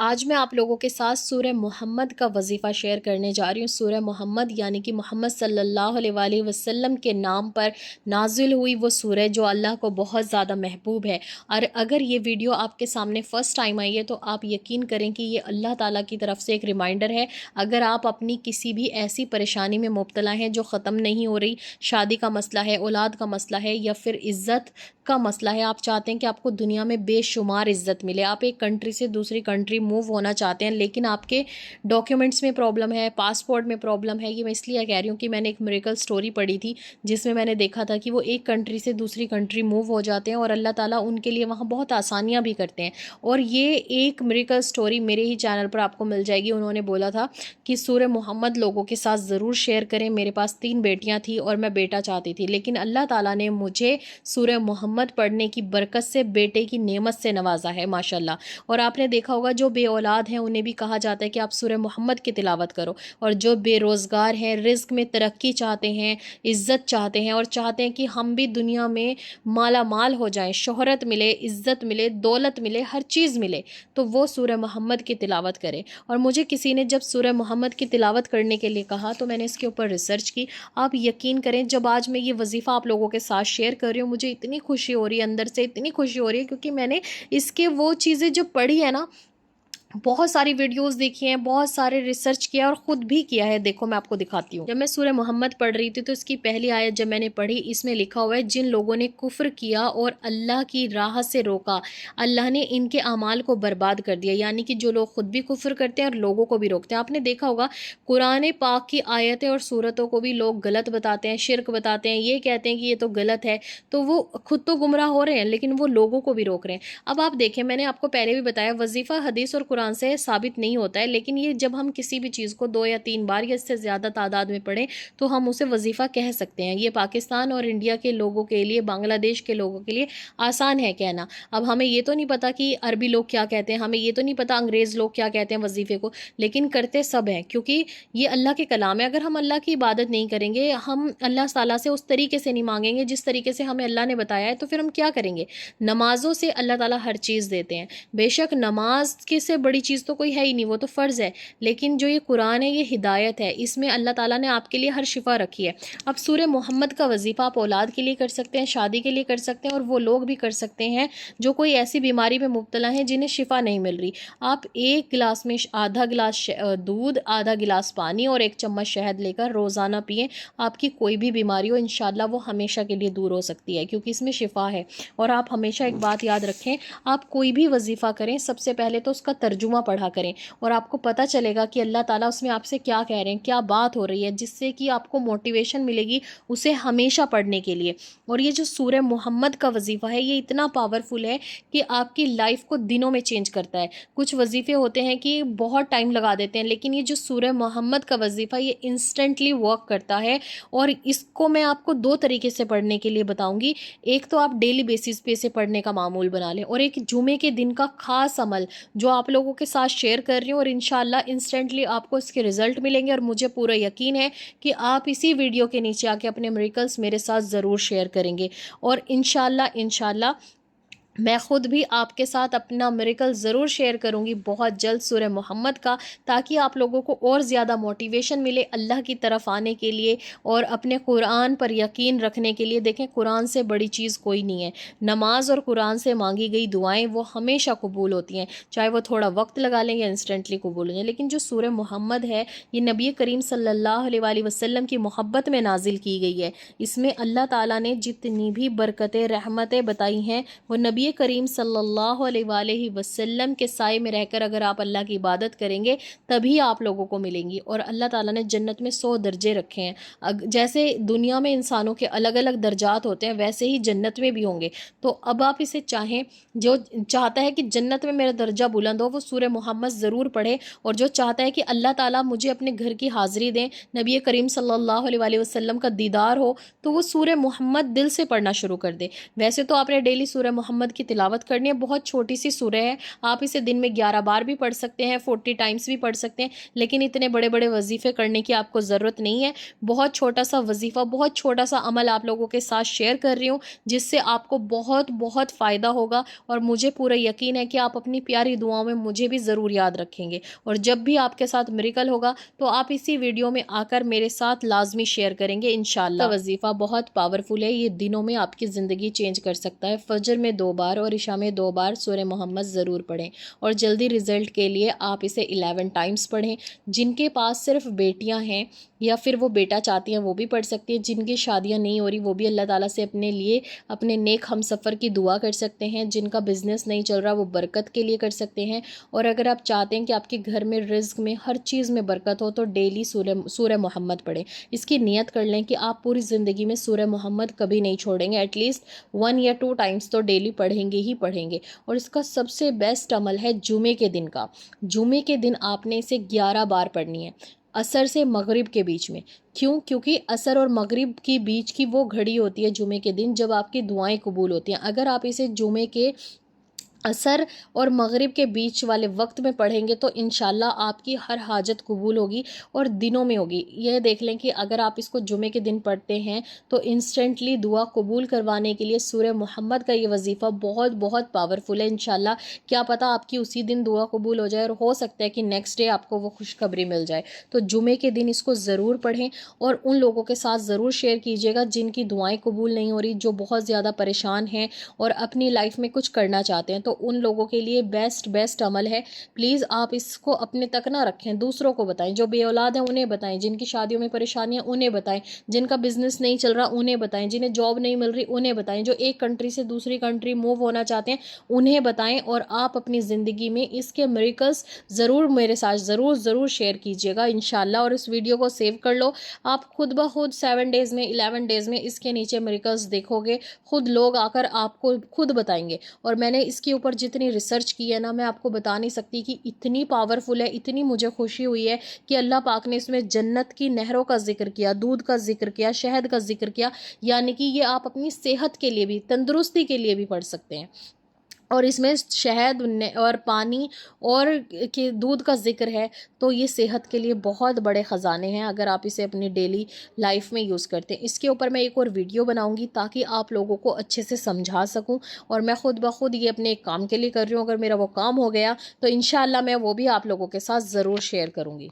آج میں آپ لوگوں کے ساتھ سورہ محمد کا وظیفہ شیئر کرنے جا رہی ہوں۔ سورہ محمد یعنی کہ محمد صلی اللہ علیہ وآلہ وسلم کے نام پر نازل ہوئی وہ سورہ جو اللہ کو بہت زیادہ محبوب ہے۔ اور اگر یہ ویڈیو آپ کے سامنے فرسٹ ٹائم آئی ہے تو آپ یقین کریں کہ یہ اللہ تعالیٰ کی طرف سے ایک ریمائنڈر ہے۔ اگر آپ اپنی کسی بھی ایسی پریشانی میں مبتلا ہیں جو ختم نہیں ہو رہی، شادی کا مسئلہ ہے، اولاد کا مسئلہ ہے، یا پھر عزت کا مسئلہ ہے، آپ چاہتے ہیں کہ آپ کو دنیا میں بے شمار عزت ملے، آپ ایک کنٹری سے دوسری کنٹری موو ہونا چاہتے ہیں لیکن آپ کے ڈاکیومنٹس میں پرابلم ہے، پاسپورٹ میں پرابلم ہے۔ یہ میں اس لیے کہہ رہی ہوں کہ میں نے ایک میریکل سٹوری پڑھی تھی جس میں نے دیکھا تھا کہ وہ ایک کنٹری سے دوسری کنٹری موو ہو جاتے ہیں اور اللہ تعالیٰ ان کے لیے وہاں بہت آسانیاں بھی کرتے ہیں۔ اور یہ ایک میریکل سٹوری میرے ہی چینل پر آپ کو مل جائے گی۔ انہوں نے بولا تھا کہ سورہ محمد لوگوں کے ساتھ ضرور شیئر کریں۔ میرے پاس 3 بیٹیاں تھیں اور میں بیٹا چاہتی تھی، لیکن اللہ تعالیٰ نے مجھے سورہ محمد پڑھنے کی برکت سے بیٹے کی نعمت سے نوازا ہے ماشاءاللہ۔ اور آپ نے دیکھا ہوگا جو بے اولاد ہیں انہیں بھی کہا جاتا ہے کہ آپ سورہ محمد کی تلاوت کرو، اور جو بے روزگار ہیں، رزق میں ترقی چاہتے ہیں، عزت چاہتے ہیں اور چاہتے ہیں کہ ہم بھی دنیا میں مالا مال ہو جائیں، شہرت ملے، عزت ملے، دولت ملے، ہر چیز ملے، تو وہ سورہ محمد کی تلاوت کرے۔ اور مجھے کسی نے جب سورہ محمد کی تلاوت کرنے کے لیے کہا تو میں نے اس کے اوپر ریسرچ کی۔ آپ یقین کریں جب آج میں یہ وظیفہ آپ لوگوں کے ساتھ شیئر کر رہی ہوں مجھے اتنی خوشی ہو رہی ہے، اندر سے اتنی خوشی ہو رہی ہے، کیونکہ میں نے اس کے وہ چیزیں جو پڑھی ہے نا، بہت ساری ویڈیوز دیکھی ہیں، بہت سارے ریسرچ کیا اور خود بھی کیا ہے۔ دیکھو میں آپ کو دکھاتی ہوں۔ جب میں سورہ محمد پڑھ رہی تھی تو اس کی پہلی آیت جب میں نے پڑھی، اس میں لکھا ہوا ہے جن لوگوں نے کفر کیا اور اللہ کی راہ سے روکا، اللہ نے ان کے اعمال کو برباد کر دیا۔ یعنی کہ جو لوگ خود بھی کفر کرتے ہیں اور لوگوں کو بھی روکتے ہیں۔ آپ نے دیکھا ہوگا قرآن پاک کی آیتیں اور صورتوں کو بھی لوگ غلط بتاتے ہیں، شرک بتاتے ہیں، یہ کہتے ہیں کہ یہ تو غلط ہے، تو وہ خود تو گمراہ ہو رہے ہیں لیکن وہ لوگوں کو بھی روک رہے ہیں۔ اب آپ دیکھیں، میں نے آپ کو پہلے بھی بتایا وظیفہ حدیث اور قرآن سے ثابت نہیں ہوتا ہے، لیکن یہ جب ہم کسی بھی چیز کو 2 یا 3 بار یا اس سے زیادہ تعداد میں پڑھیں تو ہم اسے وظیفہ کہہ سکتے ہیں۔ یہ پاکستان اور انڈیا کے لوگوں کے لیے، بنگلہ دیش کے لوگوں کے لیے آسان ہے کہنا۔ اب ہمیں یہ تو نہیں پتا کہ عربی لوگ کیا کہتے ہیں، ہمیں یہ تو نہیں پتا انگریز لوگ کیا کہتے ہیں وظیفے کو، لیکن کرتے سب ہیں کیونکہ یہ اللہ کے کلام ہے۔ اگر ہم اللہ کی عبادت نہیں کریں گے، ہم اللہ تعالیٰ سے اس طریقے سے نہیں مانگیں گے جس طریقے سے ہمیں اللہ نے بتایا ہے، تو پھر ہم کیا کریں گے؟ نمازوں سے اللہ تعالیٰ ہر چیز دیتے ہیں، بے شک نماز کے سے بڑی چیز تو کوئی ہے ہی نہیں، وہ تو فرض ہے، لیکن جو یہ قرآن ہے یہ ہدایت ہے، اس میں اللہ تعالیٰ نے آپ کے لیے ہر شفا رکھی ہے۔ اب سورہ محمد کا وظیفہ آپ اولاد کے لیے کر سکتے ہیں، شادی کے لیے کر سکتے ہیں، اور وہ لوگ بھی کر سکتے ہیں جو کوئی ایسی بیماری میں مبتلا ہیں جنہیں شفا نہیں مل رہی۔ آپ 1 گلاس میں آدھا گلاس دودھ، آدھا گلاس پانی اور 1 چمچ شہد لے کر روزانہ پئیں، آپ کی کوئی بھی بیماری ہو انشاءاللہ وہ ہمیشہ کے لیے دور ہو سکتی ہے، کیونکہ اس میں شفا ہے۔ اور آپ ہمیشہ ایک بات یاد رکھیں، آپ کوئی بھی وظیفہ کریں سب سے پہلے تو اس کا ترجمہ پڑھا کریں، اور آپ کو پتہ چلے گا کہ اللہ تعالیٰ اس میں آپ سے کیا کہہ رہے ہیں، کیا بات ہو رہی ہے، جس سے کہ آپ کو موٹیویشن ملے گی اسے ہمیشہ پڑھنے کے لیے۔ اور یہ جو سورہ محمد کا وظیفہ ہے یہ اتنا پاورفل ہے کہ آپ کی لائف کو دنوں میں چینج کرتا ہے۔ کچھ وظیفے ہوتے ہیں کہ بہت ٹائم لگا دیتے ہیں، لیکن یہ جو سورہ محمد کا وظیفہ یہ انسٹنٹلی ورک کرتا ہے، اور اس کو میں آپ کو 2 طریقے سے پڑھنے کے لیے بتاؤں گی۔ ایک تو آپ ڈیلی بیسس پہ اسے پڑھنے کا معمول بنا لیں، اور ایک جمعے کے دن کا خاص عمل جو آپ لوگوں کے ساتھ شیئر کر رہی ہوں، اور انشاءاللہ انسٹنٹلی آپ کو اس کے رزلٹ ملیں گے، اور مجھے پورا یقین ہے کہ آپ اسی ویڈیو کے نیچے آ کے اپنے میریکلز میرے ساتھ ضرور شیئر کریں گے، اور انشاءاللہ میں خود بھی آپ کے ساتھ اپنا میریکل ضرور شیئر کروں گی بہت جلد سورہ محمد کا، تاکہ آپ لوگوں کو اور زیادہ موٹیویشن ملے اللہ کی طرف آنے کے لیے اور اپنے قرآن پر یقین رکھنے کے لیے۔ دیکھیں قرآن سے بڑی چیز کوئی نہیں ہے، نماز اور قرآن سے مانگی گئی دعائیں وہ ہمیشہ قبول ہوتی ہیں، چاہے وہ تھوڑا وقت لگا لیں یا انسٹنٹلی قبول ہو جائیں۔ لیکن جو سورہ محمد ہے یہ نبی کریم صلی اللہ علیہ وآلہ وسلم کی محبت میں نازل کی گئی ہے۔ اس میں اللہ تعالیٰ نے جتنی بھی برکتیں، رحمتیں بتائی ہیں وہ نبی کریم صلی اللہ علیہ وآلہ وسلم کے سائے میں رہ کر اگر آپ اللہ کی عبادت کریں گے تبھی آپ لوگوں کو ملیں گی۔ اور اللہ تعالیٰ نے جنت میں 100 درجے رکھے ہیں، جیسے دنیا میں انسانوں کے الگ الگ درجات ہوتے ہیں ویسے ہی جنت میں بھی ہوں گے۔ تو اب آپ اسے چاہیں، جو چاہتا ہے کہ جنت میں میرا درجہ بلند ہو وہ سورہ محمد ضرور پڑھے، اور جو چاہتا ہے کہ اللہ تعالیٰ مجھے اپنے گھر کی حاضری دیں، نبی کریم صلی اللہ علیہ وآلہ وسلم کا دیدار ہو، تو وہ سورہ محمد دل سے پڑھنا شروع کر دے۔ ویسے تو آپ نے ڈیلی سورہ محمد محمد کی تلاوت کرنی ہے. بہت چھوٹی سی سورہ ہے, آپ اسے دن میں 11 بار بھی پڑھ سکتے ہیں, 40 ٹائمز بھی پڑھ سکتے ہیں, لیکن اتنے بڑے بڑے وظیفے کرنے کی آپ کو ضرورت نہیں ہے. بہت چھوٹا سا وظیفہ, بہت چھوٹا سا عمل آپ لوگوں کے ساتھ شیئر کر رہی ہوں, جس سے آپ کو بہت بہت فائدہ ہوگا. اور مجھے پورا یقین ہے کہ آپ اپنی پیاری دعاؤں میں مجھے بھی ضرور یاد رکھیں گے, اور جب بھی آپ کے ساتھ میریکل ہوگا تو آپ اسی ویڈیو میں آ کر میرے ساتھ لازمی شیئر کریں گے انشاءاللہ. وظیفہ بہت پاورفل ہے, یہ دنوں میں آپ کی زندگی چینج کر سکتا ہے. فجر میں 2 بار اور عشاء میں 2 بار سورہ محمد ضرور پڑھیں, اور جلدی رزلٹ کے لیے آپ اسے 11 ٹائمز پڑھیں. جن کے پاس صرف بیٹیاں ہیں یا پھر وہ بیٹا چاہتی ہیں وہ بھی پڑھ سکتی ہیں. جن کی شادیاں نہیں ہو رہی وہ بھی اللہ تعالیٰ سے اپنے لیے اپنے نیک ہم سفر کی دعا کر سکتے ہیں. جن کا بزنس نہیں چل رہا وہ برکت کے لیے کر سکتے ہیں. اور اگر آپ چاہتے ہیں کہ آپ کے گھر میں رزق میں ہر چیز میں برکت ہو تو ڈیلی سورہ محمد پڑھیں. اس کی نیت کر لیں کہ آپ پوری زندگی میں سورہ محمد کبھی نہیں چھوڑیں گے. ایٹ لیسٹ 1 یا 2 ٹائمز تو ڈیلی پڑھیں گے ہی پڑھیں گے. اور اس کا سب سے بیسٹ عمل ہے جمعے کے دن کا. جمعے کے دن آپ نے اسے 11 بار پڑھنی ہے, عصر سے مغرب کے بیچ میں. کیوں؟ کیونکہ عصر اور مغرب کی بیچ کی وہ گھڑی ہوتی ہے جمعے کے دن جب آپ کی دعائیں قبول ہوتی ہیں. اگر آپ اسے جمعے کے عصر اور مغرب کے بیچ والے وقت میں پڑھیں گے تو انشاءاللہ آپ کی ہر حاجت قبول ہوگی اور دنوں میں ہوگی. یہ دیکھ لیں کہ اگر آپ اس کو جمعے کے دن پڑھتے ہیں تو انسٹنٹلی دعا قبول کروانے کے لیے سورہ محمد کا یہ وظیفہ بہت بہت پاورفل ہے. انشاءاللہ کیا پتہ آپ کی اسی دن دعا قبول ہو جائے, اور ہو سکتا ہے کہ نیکسٹ ڈے آپ کو وہ خوشخبری مل جائے. تو جمعے کے دن اس کو ضرور پڑھیں, اور ان لوگوں کے ساتھ ضرور شیئر کیجیے گا جن کی دعائیں قبول نہیں ہو رہی, جو بہت زیادہ پریشان ہیں اور اپنی لائف میں کچھ کرنا چاہتے ہیں. تو ان لوگوں کے لیے بیسٹ عمل ہے. پلیز آپ اس کو اپنے تک نہ رکھیں, دوسروں کو بتائیں. جو بے اولاد ہیں انہیں بتائیں, جن کی شادیوں میں پریشانیاں انہیں بتائیں, جن کا بزنس نہیں چل رہا انہیں بتائیں, جنہیں جاب نہیں مل رہی انہیں بتائیں, جو ایک کنٹری سے دوسری کنٹری موو ہونا چاہتے ہیں انہیں بتائیں. اور آپ اپنی زندگی میں اس کے میریکلز ضرور میرے ساتھ ضرور شیئر کیجیے گا انشاءاللہ. اور اس ویڈیو کو سیو کر لو, آپ خود بخود 7 ڈیز میں 11 ڈیز میں اس کے نیچے میریکلز دیکھو گے, خود لوگ آ کر آپ کو خود بتائیں گے. اور میں نے اس کے اوپر جتنی ریسرچ کی ہے نا, میں آپ کو بتا نہیں سکتی کہ اتنی پاورفل ہے, اتنی مجھے خوشی ہوئی ہے کہ اللہ پاک نے اس میں جنت کی نہروں کا ذکر کیا, دودھ کا ذکر کیا, شہد کا ذکر کیا. یعنی کہ یہ آپ اپنی صحت کے لیے بھی, تندرستی کے لیے بھی پڑھ سکتے ہیں. اور اس میں شہد اور پانی اور دودھ کا ذکر ہے, تو یہ صحت کے لیے بہت بڑے خزانے ہیں اگر آپ اسے اپنی ڈیلی لائف میں یوز کرتے ہیں. اس کے اوپر میں ایک اور ویڈیو بناؤں گی تاکہ آپ لوگوں کو اچھے سے سمجھا سکوں, اور میں خود بخود یہ اپنے ایک کام کے لیے کر رہی ہوں. اگر میرا وہ کام ہو گیا تو انشاءاللہ میں وہ بھی آپ لوگوں کے ساتھ ضرور شیئر کروں گی.